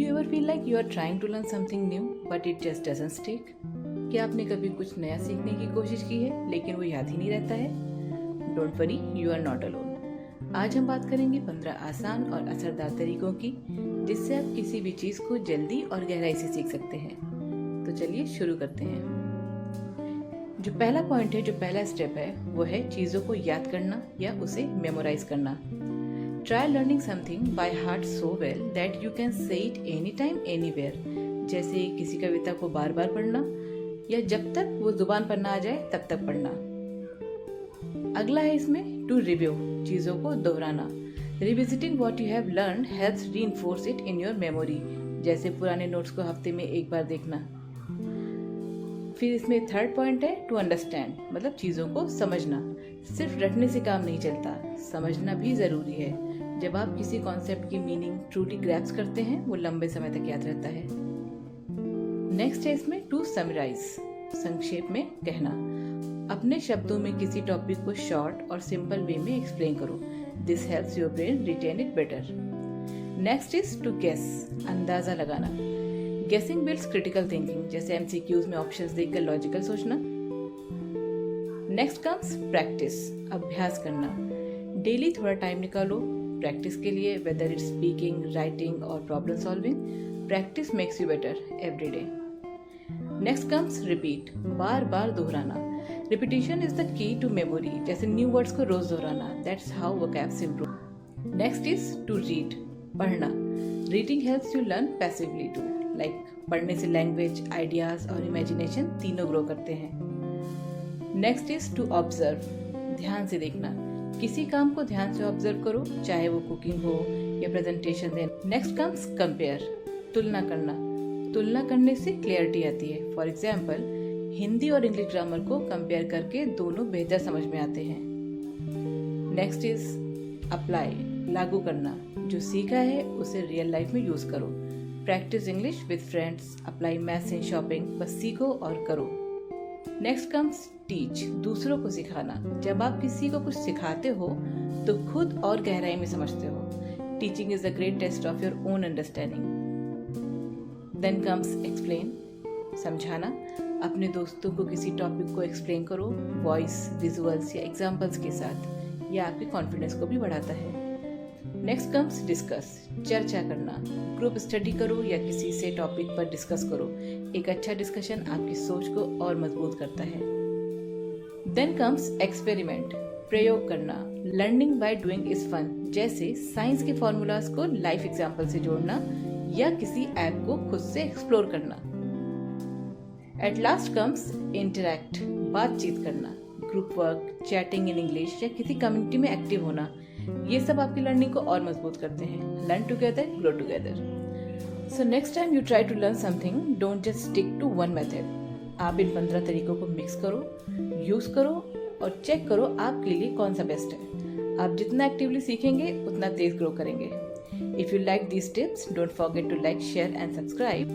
you ever feel like you are trying to learn something new but it just doesn't stick? क्या आपने कभी कुछ नया सीखने की कोशिश की है लेकिन वो याद ही नहीं रहता है? Don't worry, you are not alone. आज हम बात करेंगे 15 आसान और असरदार तरीकों की जिससे आप किसी भी चीज़ को जल्दी और गहराई से सीख सकते हैं। तो चलिए शुरू करते हैं। जो पहला पॉइंट है, जो पहला स्टेप है, वो है चीज़ों को याद करना या उसे मेमोराइज करना। Try learning something by heart so well that you can say it anytime, anywhere. जैसे किसी कविता को बार बार पढ़ना या जब तक वो जुबान पर ना आ जाए तब तक पढ़ना। अगला है इसमें to review, चीज़ों को दोहराना। Revisiting what you have learned helps reinforce it in your memory. जैसे पुराने नोट्स को हफ्ते में एक बार देखना। फिर इसमें थर्ड पॉइंट है टू अंडरस्टैंड, मतलब चीज़ों को समझना। सिर्फ रटने से काम नहीं चलता, समझना भी ज़रूरी है। जब आप किसी कॉन्सेप्ट की मीनिंग ट्रूली ग्रैप्स करते हैं वो लंबे समय तक याद रहता है। नेक्स्ट है इसमें टू समराइज, संक्षेप में कहना। अपने शब्दों में किसी टॉपिक को शॉर्ट और सिंपल वे में एक्सप्लेन करो। This helps your brain retain it better. Next is to guess, अंदाजा लगाना। गेसिंग बिल्ड्स क्रिटिकल थिंकिंग, जैसे एमसीक्यूज में ऑप्शंस देखकर लॉजिकल सोचना। नेक्स्ट कम्स प्रैक्टिस, अभ्यास करना। डेली थोड़ा टाइम निकालो प्रैक्टिस के लिए, वेदर इट्स स्पीकिंग, राइटिंग और problem solving. Practice makes you better every day. Next comes repeat, बार बार दोहराना। Repetition is the key to memory, जैसे न्यू वर्ड्स को रोज दोहराना। That's how vocabs improve. Next is to read, पढ़ना। Reading helps you learn passively too, like पढ़ने से language, ideas और इमेजिनेशन तीनों ग्रो करते हैं। नेक्स्ट इज टू ऑब्जर्व, ध्यान से देखना। किसी काम को ध्यान से ऑब्जर्व करो, चाहे वो कुकिंग हो या प्रेजेंटेशन दे। नेक्स्ट कम्स कंपेयर, तुलना करना। तुलना करने से क्लियरिटी आती है। फॉर एग्जाम्पल, हिंदी और इंग्लिश ग्रामर को कंपेयर करके दोनों बेहतर समझ में आते हैं। नेक्स्ट इज अप्लाई, लागू करना। जो सीखा है उसे रियल लाइफ में यूज करो। Practice English with friends, apply maths in shopping, बस सीखो और करो। नेक्स्ट कम्स टीच, दूसरों को सिखाना। जब आप किसी को कुछ सिखाते हो तो खुद और गहराई में समझते हो। Teaching is the great test of your own understanding. Then comes explain, समझाना। अपने दोस्तों को किसी टॉपिक को एक्सप्लेन करो, वॉइस, विजुअल्स या एग्जाम्पल्स के साथ। यह आपके कॉन्फिडेंस को भी बढ़ाता है। नेक्स्ट कम्स डिस्कस, चर्चा करना। ग्रुप स्टडी करो या किसी से टॉपिक पर डिस्कस करो। एक अच्छा डिस्कशन आपकी सोच को और मजबूत करता है। देन कम्स एक्सपेरिमेंट, प्रयोग करना। Learning by doing is fun, जैसे साइंस के फॉर्मूलाज को लाइफ एग्जाम्पल से जोड़ना या किसी ऐप को खुद से एक्सप्लोर करना। एट लास्ट कम्स इंटरैक्ट, बातचीत करना। Group work, chatting in English या किसी कम्युनिटी में एक्टिव होना, ये सब आपकी लर्निंग को और मजबूत करते हैं। Learn together, grow together. So next time you try to learn something, don't just stick to one method. आप इन 15 तरीकों को मिक्स करो, यूज करो और चेक करो आपके लिए कौन सा बेस्ट है। आप जितना एक्टिवली सीखेंगे उतना तेज ग्रो करेंगे। If you like these tips, don't forget to like, share and subscribe.